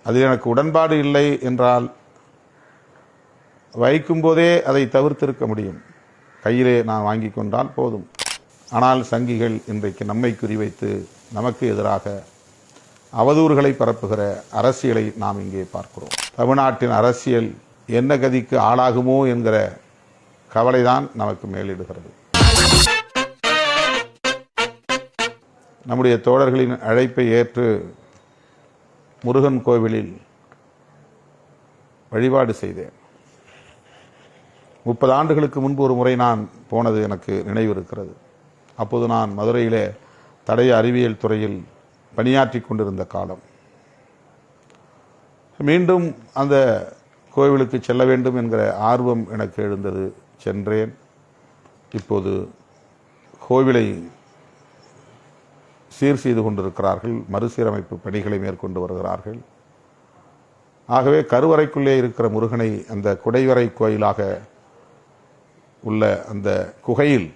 அதில் எனக்கு உடன்பாடு இல்லை என்றால் வைக்கும்போதே அதை தவிர்த்திருக்க முடியும். கையிலே நான் வாங்கி கொண்டால் போதும். ஆனால் சங்கிகள் இன்றைக்கு நம்மை குறிவைத்து நமக்கு எதிராக அவதூறுகளை பரப்புகிற அரசியலை நாம் இங்கே பார்க்கிறோம். தமிழ்நாட்டின் அரசியல் என்ன கதிக்கு ஆளாகுமோ என்கிற கவலைதான் நமக்கு மேலிடுகிறது. நம்முடைய தோழர்களின் அழைப்பை ஏற்று முருகன் கோவிலில் வழிபாடு செய்தேன். 30 ஆண்டுகளுக்கு முன்பு ஒரு முறை நான் போனது எனக்கு நினைவு இருக்கிறது. அப்போது நான் மதுரையிலே தடய அறிவியல் துறையில் பணியாற்றி கொண்டிருந்த காலம். மீண்டும் அந்த கோவிலுக்கு செல்ல வேண்டும் என்கிற ஆர்வம் எனக்கு எழுந்தது. சென்றேன். இப்போது கோவிலை சீர் செய்து கொண்டிருக்கிறார்கள். மறுசீரமைப்பு பணிகளை மேற்கொண்டு வருகிறார்கள். ஆகவே கருவறைக்குள்ளே இருக்கிற முருகனை அந்த குடைவரை கோயிலாக உள்ள அந்த குகையில்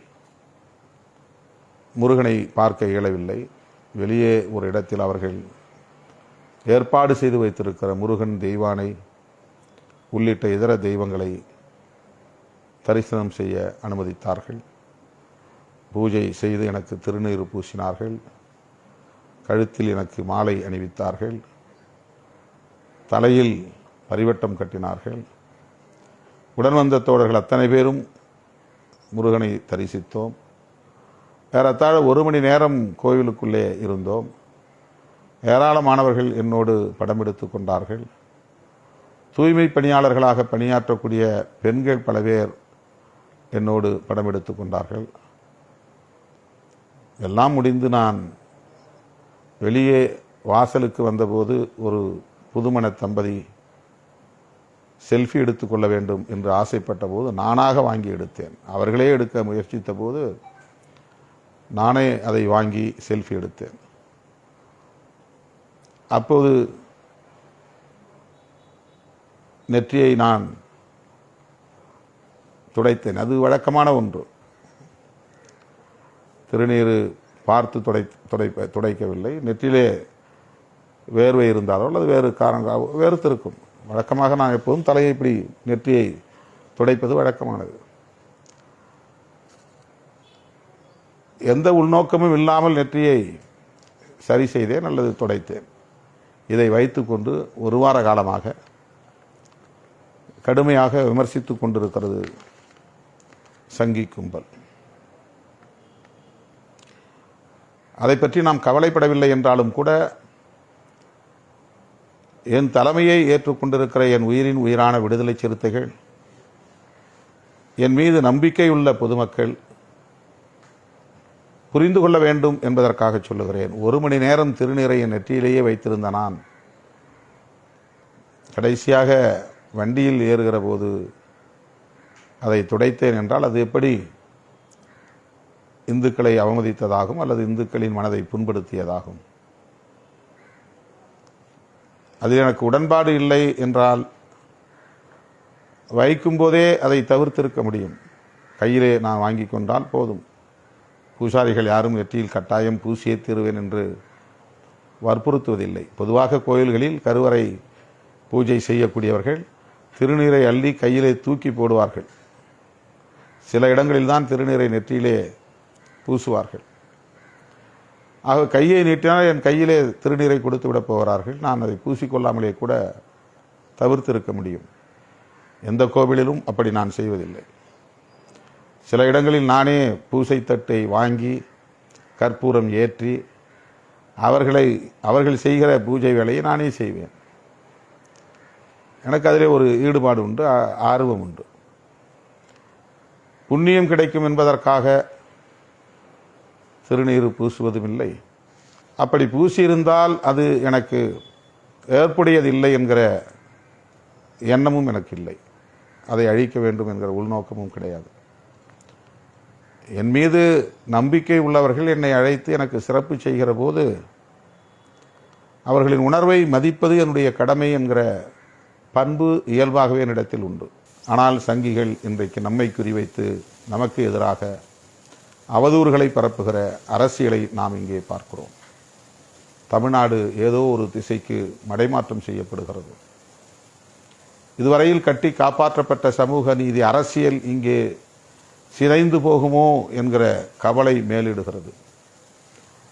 முருகனை பார்க்க இயலவில்லை. வெளியே ஒரு இடத்தில் அவர்கள் ஏற்பாடு செய்து வைத்திருக்கிற முருகன், தெய்வானை உள்ளிட்ட இதர தெய்வங்களை தரிசனம் செய்ய அனுமதித்தார்கள். பூஜை செய்து எனக்கு திருநீறு பூசினார்கள். கழுத்தில் எனக்கு மாலை அணிவித்தார்கள். தலையில் பரிவட்டம் கட்டினார்கள். உடன் வந்த தோழர்கள் அத்தனை பேரும் முருகனை தரிசித்தோம். ஏறத்தாழ 1 மணி நேரம் கோவிலுக்குள்ளே இருந்தோம். ஏராளமானவர்கள் என்னோடு படம் எடுத்து கொண்டார்கள். தூய்மை பணியாளர்களாக பணியாற்றக்கூடிய பெண்கள் பல பேர் என்னோடு படம் எடுத்து கொண்டார்கள். எல்லாம் முடிந்து நான் வெளியே வாசலுக்கு வந்தபோது ஒரு புதுமண தம்பதி செல்ஃபி எடுத்துக்கொள்ள வேண்டும் என்று ஆசைப்பட்ட போது நானாக வாங்கி எடுத்தேன். அவர்களே எடுக்க முயற்சித்த போது நானே அதை வாங்கி செல்ஃபி எடுத்தேன். அப்போது நெற்றியை நான் துடைத்தேன். அது வழக்கமான ஒன்று. திருநீர் பார்த்து துடைக்கவில்லை. நெற்றிலே வேர்வை இருந்தாலோ அல்லது வேறு காரணம் வேறுத்திருக்கும். வழக்கமாக நான் எப்போதும் தலையை இப்படி நெற்றியை துடைப்பது வழக்கமானது. எந்த உள்நோக்கமும் இல்லாமல் நெற்றியை சரி செய்தேன் அல்லது துடைத்தேன். இதை வைத்துக்கொண்டு 1 வார காலமாக கடுமையாக விமர்சித்து கொண்டிருக்கிறது சங்கி கும்பல். அதை பற்றி நாம் கவலைப்படவில்லை என்றாலும் கூட என் தலைமையை ஏற்றுக்கொண்டிருக்கிற என் உயிரின் உயிரான விடுதலை சிறுத்தைகள், என் மீது நம்பிக்கை உள்ள பொதுமக்கள் புரிந்து கொள்ள வேண்டும் என்பதற்காக சொல்லுகிறேன். 1 மணி நேரம் திருநீரை என் நெற்றியிலேயே வைத்திருந்த நான் கடைசியாக வண்டியில் ஏறுகிற போது அதை துடைத்தேன் என்றால் அது எப்படி இந்துக்களை அவமதித்ததாகும் அல்லது இந்துக்களின் மனதை புண்படுத்தியதாகும்? அதில் எனக்கு உடன்பாடு இல்லை என்றால் வைக்கும்போதே அதை தவிர்த்திருக்க முடியும். கையிலே நான் வாங்கி கொண்டால் போதும். பூசாரிகள் யாரும் நெற்றியில் கட்டாயம் பூசியே தீருவேன் என்று வற்புறுத்துவதில்லை. பொதுவாக கோயில்களில் கருவறை பூஜை செய்யக்கூடியவர்கள் திருநீரை அள்ளி கையிலே தூக்கி போடுவார்கள். சில இடங்களில்தான் திருநீரை நெற்றியிலே பூசுவார்கள். ஆக கையை நீட்டினால் என் கையிலே திருநீரை கொடுத்து விட போகிறார்கள். நான் அதை பூசிக்கொள்ளாமலே கூட தவிர்த்திருக்க முடியும். எந்த கோவிலிலும் அப்படி நான் செய்வதில்லை. சில இடங்களில் நானே பூசை தட்டை வாங்கி கற்பூரம் ஏற்றி அவர்கள் செய்கிற பூஜை வேலையை நானே செய்வேன். எனக்கு அதிலே ஒரு ஈடுபாடு உண்டு, ஆர்வம் உண்டு. புண்ணியம் கிடைக்கும் என்பதற்காக திருநீர் பூசுவதும் இல்லை. அப்படி பூசியிருந்தால் அது எனக்கு ஏற்புடையதில்லை என்கிற எண்ணமும் எனக்கு இல்லை. அதை அழிக்க வேண்டும் என்கிற உள்நோக்கமும் கிடையாது. என் மீது நம்பிக்கை உள்ளவர்கள் என்னை அழைத்து எனக்கு சிறப்பு செய்கிற போது அவர்களின் உணர்வை மதிப்பது என்னுடைய கடமை என்கிற பண்பு இயல்பாகவே என்னிடத்தில் உண்டு. ஆனால் சங்கிகள் இன்றைக்கு நம்மை குறிவைத்து நமக்கு எதிராக அவதூறுகளை பரப்புகிற அரசியலை நாம் இங்கே பார்க்கிறோம். தமிழ்நாடு ஏதோ ஒரு திசைக்கு மடைமாற்றம் செய்யப்படுகிறது. இதுவரையில் கட்டி காப்பாற்றப்பட்ட சமூக நீதி அரசியல் இங்கே சிதைந்து போகுமோ என்கிற கவலை மேலிடுகிறது.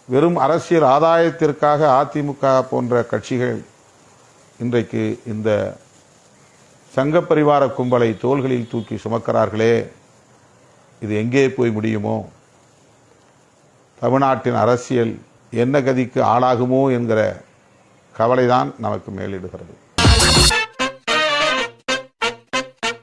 வெறும் அரசியல் ஆதாயத்திற்காக அதிமுக போன்ற கட்சிகள் இன்றைக்கு இந்த சங்கப்பரிவார கும்பலை தோள்களில் தூக்கி சுமக்கிறார்களே, இது எங்கே போய் முடியுமோ? தமிழ்நாட்டின் அரசியல் என்ன கதிக்கு ஆளாகுமோ என்கிற கவலைதான் நமக்கு மேலிடுகிறது.